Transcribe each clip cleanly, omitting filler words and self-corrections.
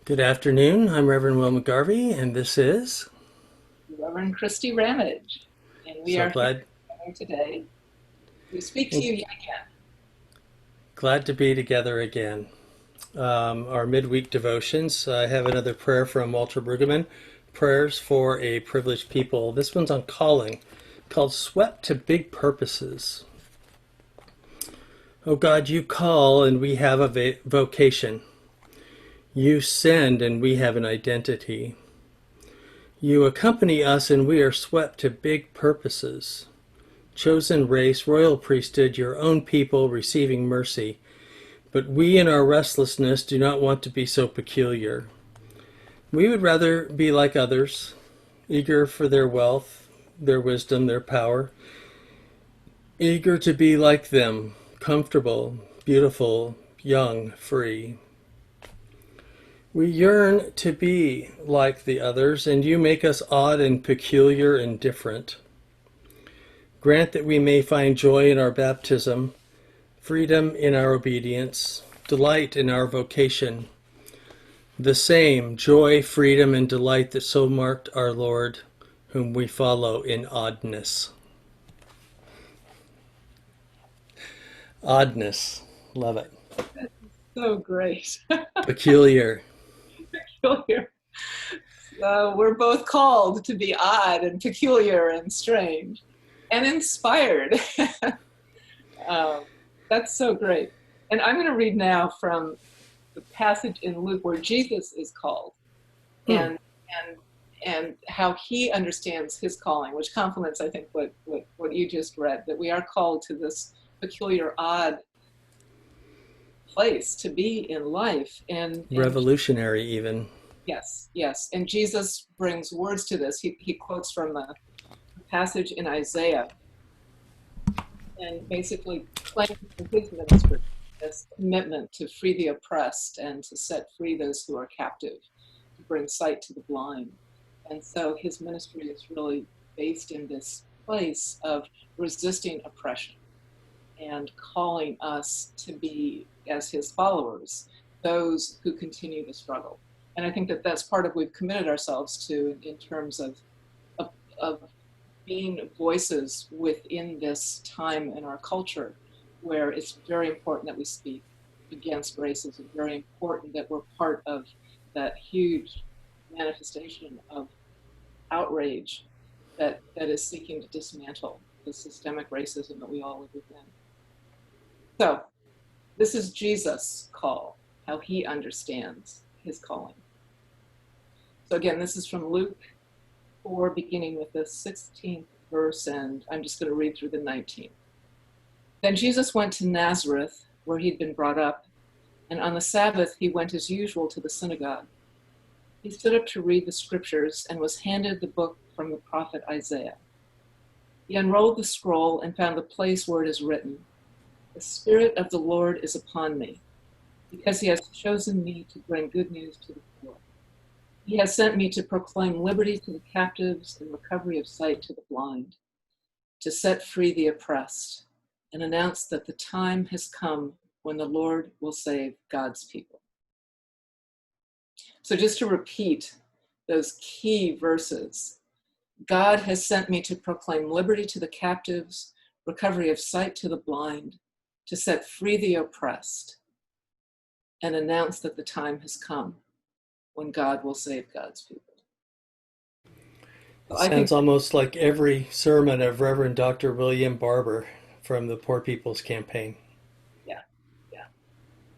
Good afternoon. I'm Reverend Will McGarvey, and this is Reverend Christy Ramage, and we so are here glad today to speak to and you yet again. glad to be together again. Our midweek devotions. I have another prayer from Walter Brueggemann. Prayers for a Privileged People. This one's on calling, called "Swept to Big Purposes." Oh God, you call and we have a vocation. You send and we have an identity. You accompany us and we are swept to big purposes. Chosen race, royal priesthood, your own people receiving mercy. But we in our restlessness do not want to be so peculiar. We would rather be like others, eager for their wealth, their wisdom, their power, eager to be like them, comfortable, beautiful, young, free. We yearn to be like the others, and you make us odd and peculiar and different. Grant that we may find joy in our baptism, freedom in our obedience, delight in our vocation, the same joy, freedom, and delight that so marked our Lord, whom we follow in oddness. Oddness. Love it. So great. Peculiar. Peculiar. So we're both called to be odd and peculiar and strange and inspired. um, that's so great. And I'm going to read now from the passage in Luke where Jesus is called Hmm. and how he understands his calling, which complements, I think, what you just read, that we are called to this peculiar, odd place to be in life. And Revolutionary, even. yes, yes. And Jesus brings words to this. He quotes from a passage in Isaiah and basically claims for his ministry this commitment to free the oppressed and to set free those who are captive, to bring sight to the blind. And so his ministry is really based in this place of resisting oppression and calling us to be, as his followers, those who continue the struggle. And I think that that's part of what we've committed ourselves to in terms of being voices within this time in our culture where it's very important that we speak against racism, very important that we're part of that huge manifestation of outrage that is seeking to dismantle the systemic racism that we all live within. So this is Jesus' call, how he understands his calling. So again, this is from Luke 4, beginning with the 16th verse, and I'm just going to read through the 19th. Then Jesus went to Nazareth, where he'd been brought up, and on the Sabbath he went as usual to the synagogue. He stood up to read the scriptures and was handed the book from the prophet Isaiah. He unrolled the scroll and found the place where it is written, "The Spirit of the Lord is upon me, because he has chosen me to bring good news to the poor. He has sent me to proclaim liberty to the captives and recovery of sight to the blind, to set free the oppressed, and announce that the time has come when the Lord will save God's people." So just to repeat those key verses, God has sent me to proclaim liberty to the captives, recovery of sight to the blind, to set free the oppressed, and announce that the time has come when God will save God's people. So It I think, sounds almost like every sermon of Reverend Dr. William Barber from the Poor People's Campaign. yeah, yeah.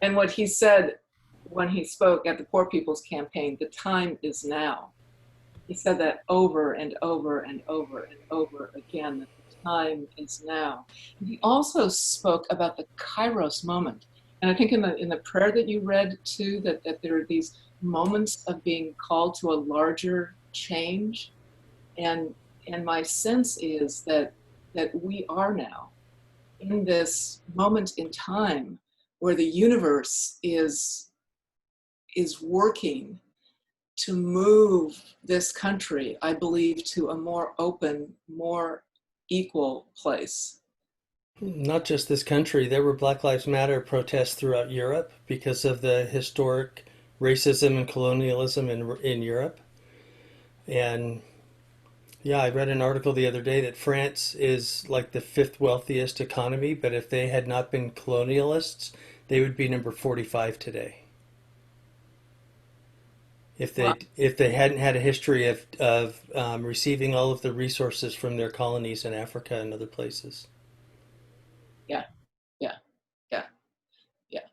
And what he said when he spoke at the Poor People's Campaign, the time is now. He said that over and over and over and over again, that the time is now. And he also spoke about the Kairos moment. And I think in the prayer that you read too, that there are these moments of being called to a larger change. And my sense is that we are now in this moment in time where the universe is working to move this country, I believe, to a more open, more equal place. Not just this country, there were Black Lives Matter protests throughout Europe because of the historic racism and colonialism in Europe. And yeah, I read an article the other day that France is like the fifth wealthiest economy, but if they had not been colonialists, they would be number 45 today. Wow. If they hadn't had a history of receiving all of the resources from their colonies in Africa and other places. Yeah, yeah, yeah, yeah.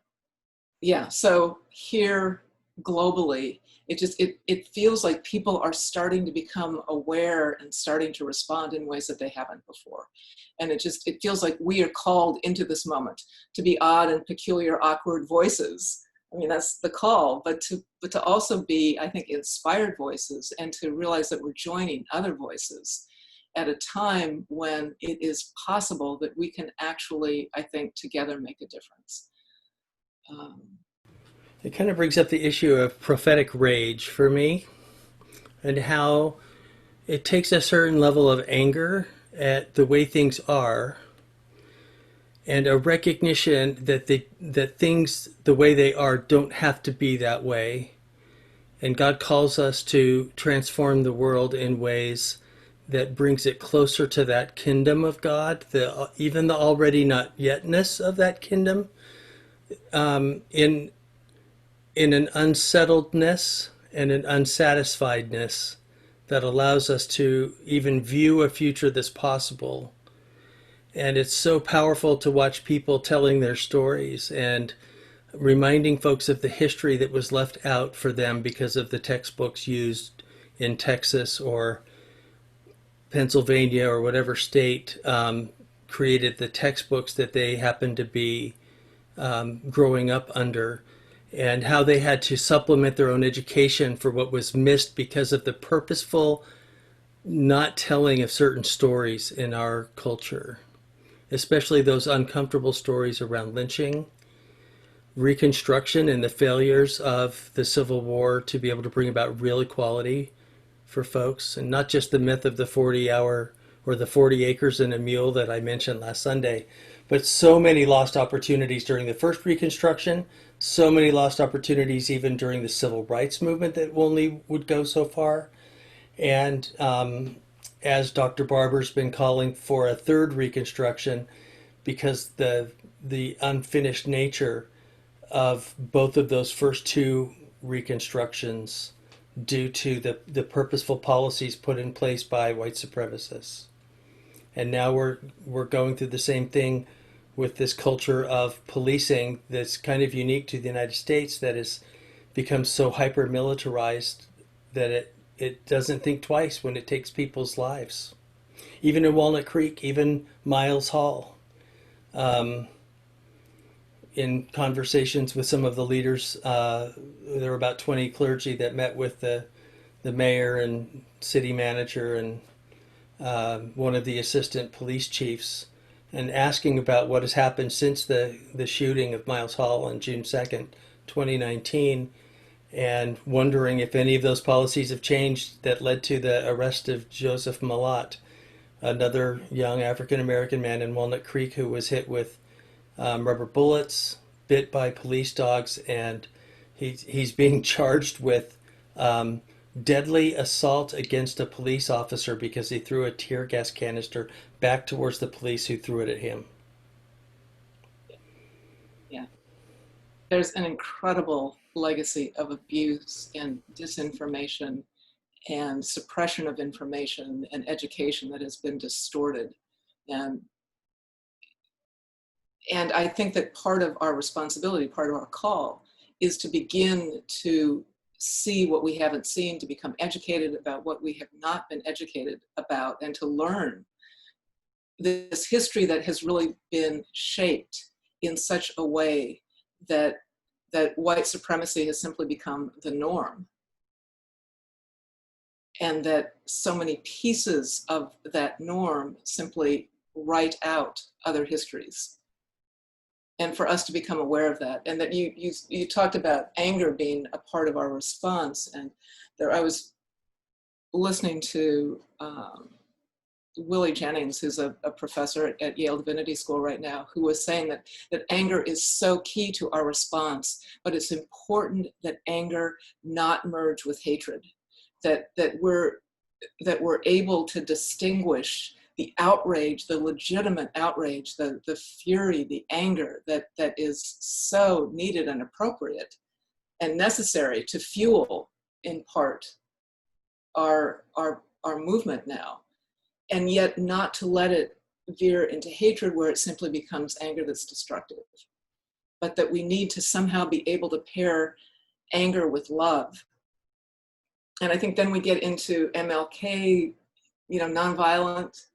Yeah, so here globally, it feels like people are starting to become aware and starting to respond in ways that they haven't before. And it feels like we are called into this moment to be odd and peculiar, awkward voices. I mean, that's the call, but to also be, I think, inspired voices, and to realize that we're joining other voices at a time when it is possible that we can actually, I think, together make a difference. Um, It kind of brings up the issue of prophetic rage for me, and how it takes a certain level of anger at the way things are, and a recognition that that things the way they are don't have to be that way. And God calls us to transform the world in ways that brings it closer to that kingdom of God, even the already not yetness of that kingdom, in an unsettledness and an unsatisfiedness that allows us to even view a future that's possible. And it's so powerful to watch people telling their stories and reminding folks of the history that was left out for them because of the textbooks used in Texas or Pennsylvania or whatever state created the textbooks that they happened to be growing up under, and how they had to supplement their own education for what was missed because of the purposeful not telling of certain stories in our culture, especially those uncomfortable stories around lynching, Reconstruction, and the failures of the Civil War to be able to bring about real equality for folks, and not just the myth of the 40-hour or the 40 acres and a mule that I mentioned last Sunday, but so many lost opportunities during the first Reconstruction, so many lost opportunities even during the Civil Rights Movement that only would go so far. And as Dr. Barber's been calling for a third Reconstruction, because the unfinished nature of both of those first two reconstructions due to the purposeful policies put in place by white supremacists. And now we're going through the same thing with this culture of policing that's kind of unique to the United States, that has become so hyper militarized that it doesn't think twice when it takes people's lives. Even in Walnut Creek, even Miles Hall. In conversations with some of the leaders, there were about 20 clergy that met with the mayor and city manager and one of the assistant police chiefs, and asking about what has happened since the shooting of Miles Hall on June 2nd, 2019, and wondering if any of those policies have changed that led to the arrest of Joseph Malat, another young African American man in Walnut Creek who was hit with rubber bullets, bit by police dogs, and he's being charged with deadly assault against a police officer because he threw a tear gas canister back towards the police who threw it at him. yeah, there's an incredible legacy of abuse and disinformation and suppression of information and education that has been distorted. And And I think that part of our responsibility, part of our call, is to begin to see what we haven't seen, to become educated about what we have not been educated about, and to learn this history that has really been shaped in such a way that white supremacy has simply become the norm, and that so many pieces of that norm simply write out other histories. And for us to become aware of that, and that you talked about anger being a part of our response, and there I was listening to Willie Jennings, who's a professor at Yale Divinity School right now, who was saying that anger is so key to our response, but it's important that anger not merge with hatred, that we're able to distinguish the outrage, the legitimate outrage, the fury, the anger that is so needed and appropriate and necessary to fuel, in part, our movement now, and yet not to let it veer into hatred where it simply becomes anger that's destructive, but that we need to somehow be able to pair anger with love. And I think then we get into MLK, nonviolent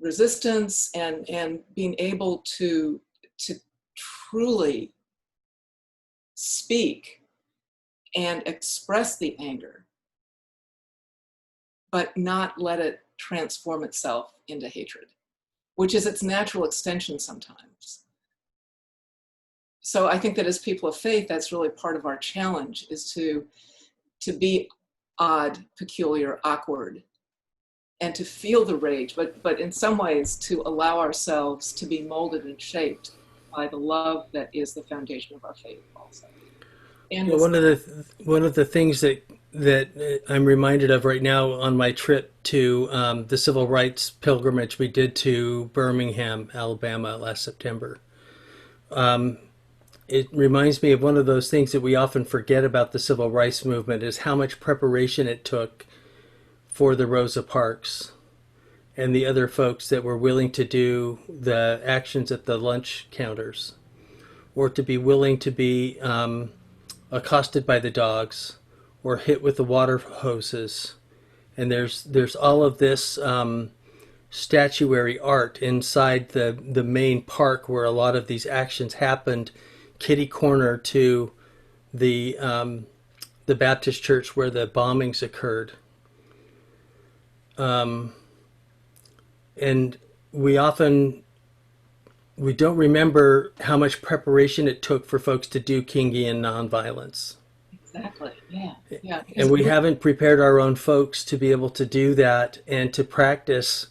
resistance and being able to truly speak and express the anger, but not let it transform itself into hatred, which is its natural extension sometimes. So I think that as people of faith, that's really part of our challenge, is to be odd, peculiar, awkward, and to feel the rage, but in some ways to allow ourselves to be molded and shaped by the love that is the foundation of our faith also. And one of the things that I'm reminded of right now on my trip to the civil rights pilgrimage we did to Birmingham, Alabama last September. It reminds me of one of those things that we often forget about the civil rights movement, is how much preparation it took for the Rosa Parks and the other folks that were willing to do the actions at the lunch counters, or to be willing to be accosted by the dogs or hit with the water hoses. And there's all of this statuary art inside the main park where a lot of these actions happened, kitty corner to the Baptist church where the bombings occurred. And we don't remember how much preparation it took for folks to do Kingian nonviolence. Exactly. Yeah. And we haven't prepared our own folks to be able to do that and to practice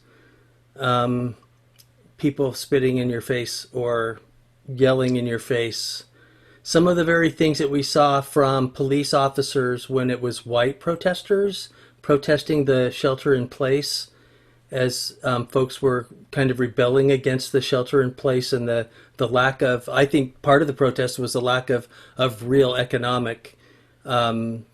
people spitting in your face or yelling in your face. Some of the very things that we saw from police officers when it was white protesters protesting the shelter in place, as folks were kind of rebelling against the shelter in place and the lack of, I think part of the protest was the lack of real economic help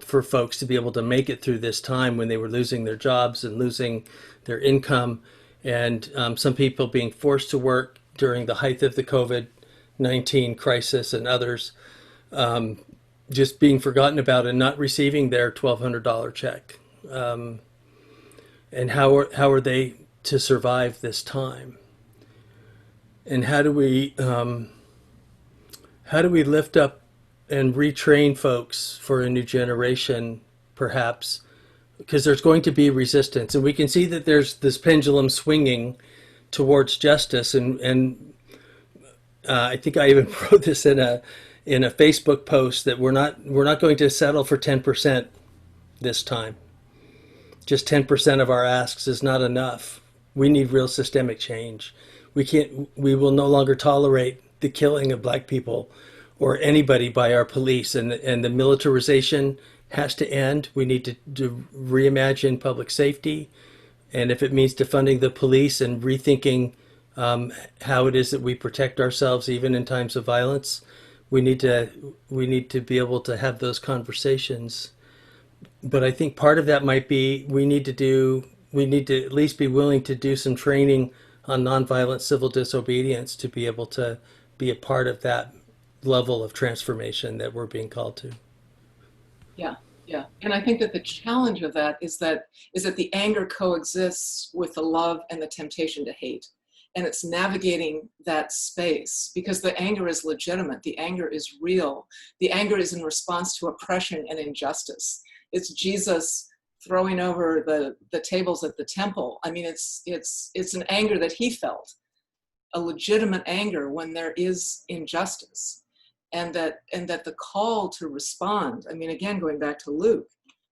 for folks to be able to make it through this time when they were losing their jobs and losing their income, and some people being forced to work during the height of the COVID-19 crisis, and others just being forgotten about and not receiving their $1,200 check. And how are they to survive this time? And how do we lift up and retrain folks for a new generation, perhaps? Because there's going to be resistance, and we can see that there's this pendulum swinging towards justice. And I think I even wrote this in a Facebook post that we're not going to settle for 10% this time. Just 10% of our asks is not enough. We need real systemic change. We will no longer tolerate the killing of Black people or anybody by our police, and the militarization has to end. We need to reimagine public safety, and if it means defunding the police and rethinking how it is that we protect ourselves even in times of violence, we need to be able to have those conversations. But I think part of that might be we need to at least be willing to do some training on nonviolent civil disobedience to be able to be a part of that level of transformation that we're being called to. Yeah. And I think that the challenge of that is that the anger coexists with the love and the temptation to hate. And it's navigating that space, because the anger is legitimate. The anger is real. The anger is in response to oppression and injustice. It's Jesus throwing over the tables at the temple. I mean, it's an anger that he felt, a legitimate anger when there is injustice. And that the call to respond, I mean, again, going back to Luke,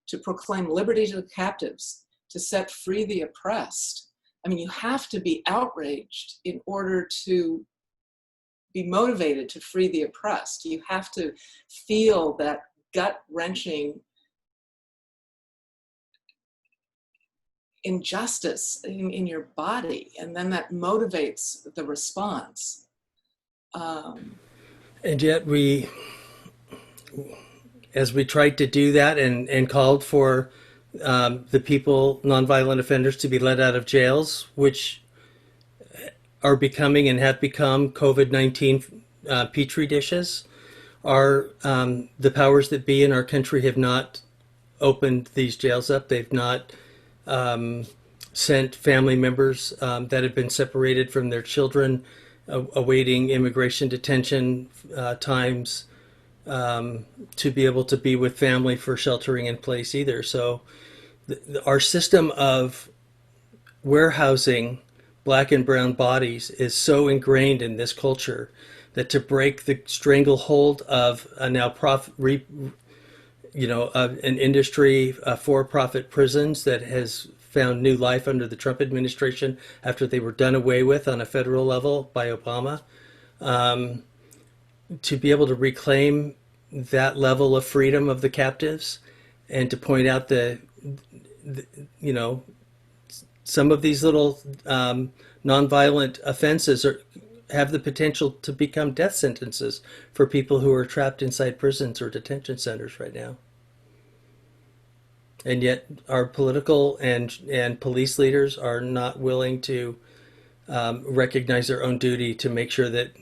to proclaim liberty to the captives, to set free the oppressed. I mean, you have to be outraged in order to be motivated to free the oppressed. You have to feel that gut-wrenching injustice in your body, and then that motivates the response. And yet as we tried to do that and called for the people, nonviolent offenders, to be let out of jails, which are becoming and have become COVID-19 petri dishes, are the powers that be in our country have not opened these jails up. They've not sent family members that have been separated from their children, awaiting immigration detention times, to be able to be with family for sheltering in place either. So our system of warehousing black and brown bodies is so ingrained in this culture that to break the stranglehold of a now an industry, for-profit prisons that has found new life under the Trump administration after they were done away with on a federal level by Obama, to be able to reclaim that level of freedom of the captives, and to point out some of these little nonviolent offenses have the potential to become death sentences for people who are trapped inside prisons or detention centers right now. And yet our political and police leaders are not willing to recognize their own duty to make sure that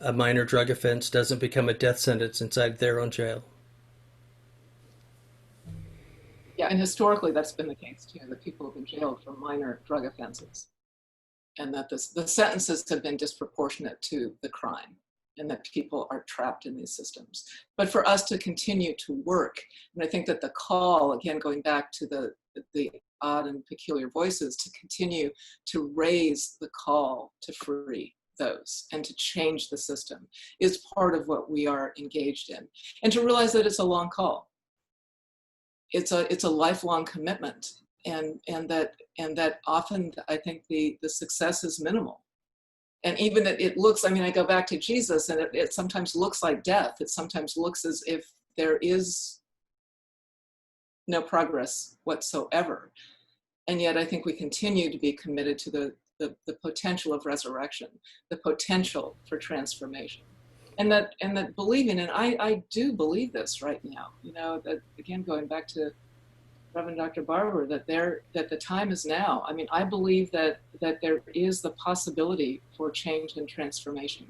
a minor drug offense doesn't become a death sentence inside their own jail. Yeah, and historically that's been the case too, that people have been jailed for minor drug offenses, and that the sentences have been disproportionate to the crime, and that people are trapped in these systems. But for us to continue to work, and I think that the call, again, going back to the odd and peculiar voices, to continue to raise the call to free those and to change the system is part of what we are engaged in. And to realize that it's a long call. It's a lifelong commitment, and that often I think the success is minimal. And even it looks, I mean, I go back to Jesus, and it sometimes looks like death. It sometimes looks as if there is no progress whatsoever. And yet I think we continue to be committed to the potential of resurrection, the potential for transformation. And that believing, and I do believe this right now, that again, going back to Reverend Dr. Barber, that the time is now. I mean, I believe that there is the possibility for change and transformation,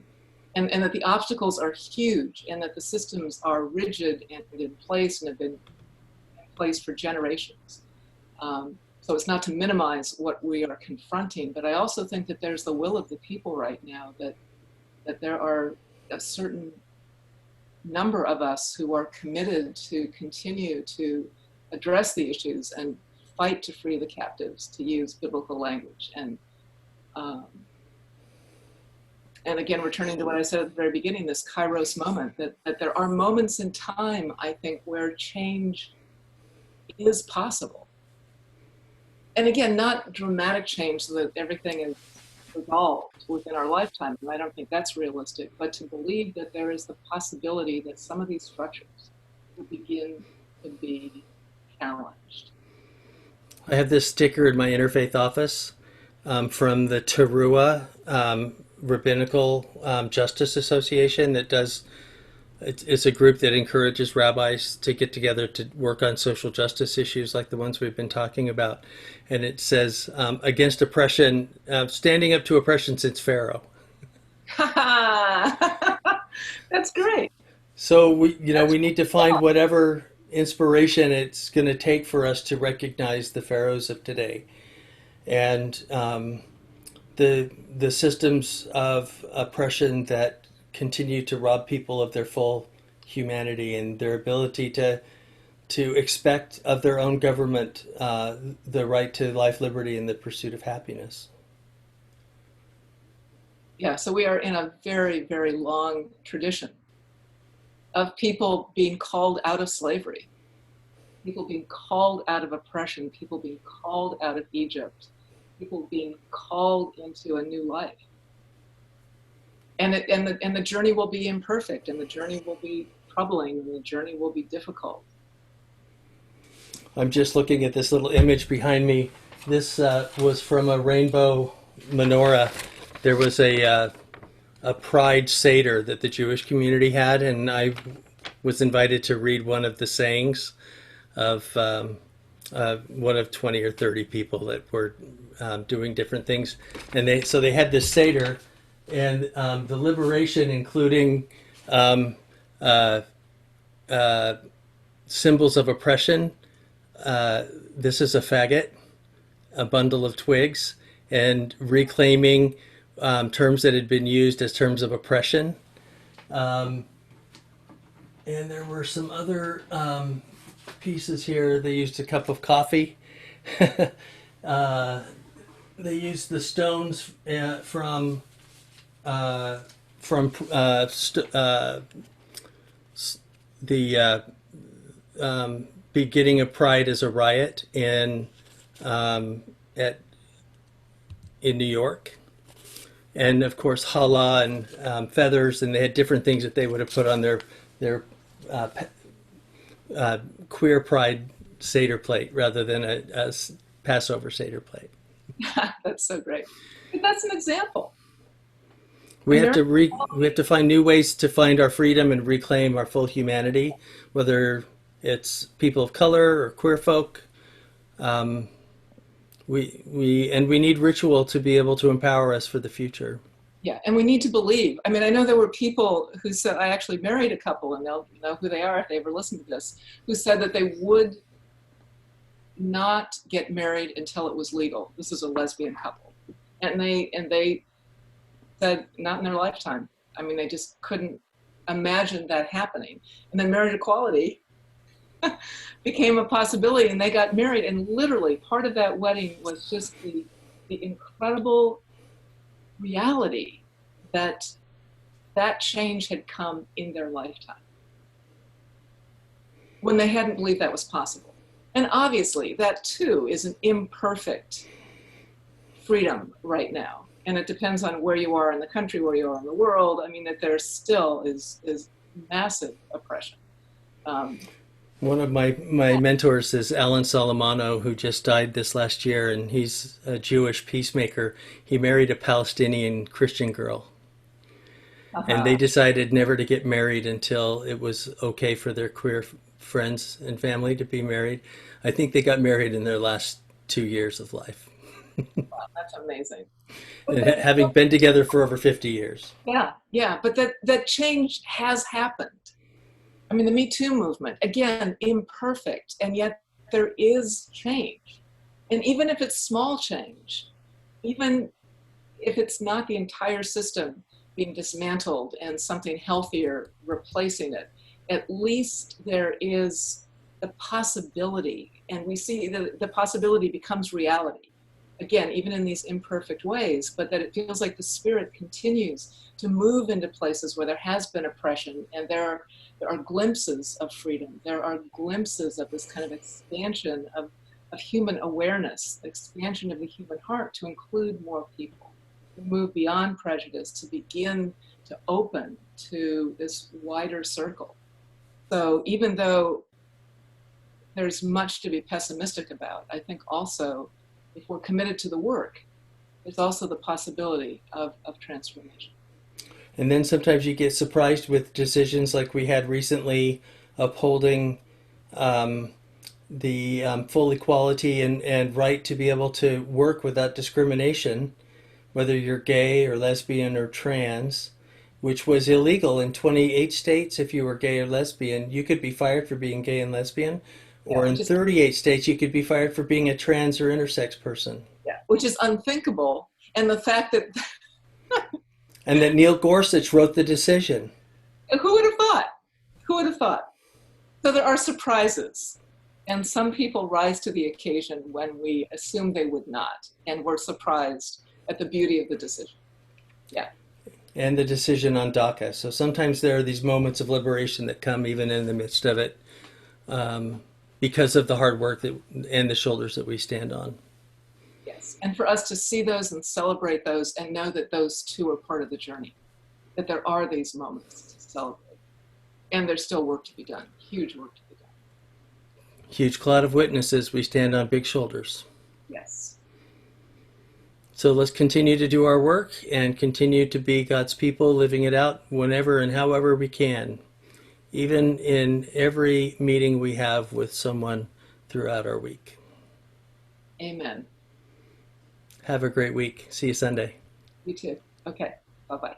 and that the obstacles are huge, and that the systems are rigid and in place and have been in place for generations. So it's not to minimize what we are confronting, but I also think that there's the will of the people right now, that there are a certain number of us who are committed to continue to address the issues and fight to free the captives, to use biblical language. And again, returning to what I said at the very beginning, this Kairos moment, that there are moments in time, I think, where change is possible. And again, not dramatic change so that everything is resolved within our lifetime. And I don't think that's realistic, but to believe that there is the possibility that some of these structures will begin to be challenged. I have this sticker in my interfaith office from the Teruah Rabbinical Justice Association that does. It's a group that encourages rabbis to get together to work on social justice issues like the ones we've been talking about. And it says, against oppression, standing up to oppression since Pharaoh. That's great. So we need to find whatever inspiration it's going to take for us to recognize the pharaohs of today, and the systems of oppression that continue to rob people of their full humanity and their ability to expect of their own government the right to life, liberty, and the pursuit of happiness. Yeah, so we are in a very, very long tradition of people being called out of slavery. people being called out of oppression, people being called out of Egypt, people being called into a new life. And the journey will be imperfect, and the journey will be troubling, and the journey will be difficult. I'm just looking at this little image behind me. This was from a rainbow menorah. There was a Pride Seder that the Jewish community had, and I was invited to read one of the sayings of one of 20 or 30 people that were doing different things. And they had this Seder, and the liberation, including symbols of oppression. This is a faggot, a bundle of twigs, and reclaiming terms that had been used as terms of oppression. And there were some other pieces here. They used a cup of coffee. They used the stones from the beginning of Pride as a riot in New York, and of course challah and feathers, and they had different things that they would have put on their queer Pride Seder plate rather than a Passover Seder plate. That's so great. But that's an example. We have to find new ways to find our freedom and reclaim our full humanity, whether it's people of color or queer folk. We need ritual to be able to empower us for the future. Yeah, and we need to believe. I mean, I know there were people who said, I actually married a couple, and they'll know who they are if they ever listen to this, who said that they would not get married until it was legal. This is a lesbian couple. And they said not in their lifetime. I mean, they just couldn't imagine that happening. And then marriage equality became a possibility, and they got married. And literally part of that wedding was just the incredible reality that change had come in their lifetime when they hadn't believed that was possible. And obviously that too is an imperfect freedom right now. And it depends on where you are in the country, where you are in the world. I mean, that there still is massive oppression. One of my mentors is Alan Salamano, who just died this last year, and he's a Jewish peacemaker. He married a Palestinian Christian girl. And they decided never to get married until it was okay for their queer friends and family to be married. I think they got married in their last 2 years of life. Wow, that's amazing. And having been together for over 50 years. Yeah, but that change has happened. I mean, the Me Too movement, again, imperfect, and yet there is change. And even if it's small change, even if it's not the entire system being dismantled and something healthier replacing it, at least there is the possibility, and we see the possibility becomes reality. Again, even in these imperfect ways, but that it feels like the Spirit continues to move into places where there has been oppression, and there are glimpses of freedom. There are glimpses of this kind of expansion of human awareness, expansion of the human heart to include more people, to move beyond prejudice, to begin to open to this wider circle. So even though there's much to be pessimistic about, I think also if we're committed to the work, there's also the possibility of transformation. And then sometimes you get surprised with decisions like we had recently, upholding the full equality and right to be able to work without discrimination, whether you're gay or lesbian or trans, which was illegal in 28 states. If you were gay or lesbian, you could be fired for being gay and lesbian. Or in 38 states, you could be fired for being a trans or intersex person. Yeah, which is unthinkable. And the fact that... And that Neil Gorsuch wrote the decision. Who would have thought? Who would have thought? So there are surprises. And some people rise to the occasion when we assume they would not. And we're surprised at the beauty of the decision. Yeah. And the decision on DACA. So sometimes there are these moments of liberation that come even in the midst of it. because of the hard work and the shoulders that we stand on. Yes. And for us to see those and celebrate those and know that those too are part of the journey, that there are these moments to celebrate. And there's still work to be done, huge work to be done. Huge cloud of witnesses, we stand on big shoulders. Yes. So let's continue to do our work and continue to be God's people, living it out whenever and however we can, even in every meeting we have with someone throughout our week. Amen. Have a great week. See you Sunday. You too. Okay. Bye-bye.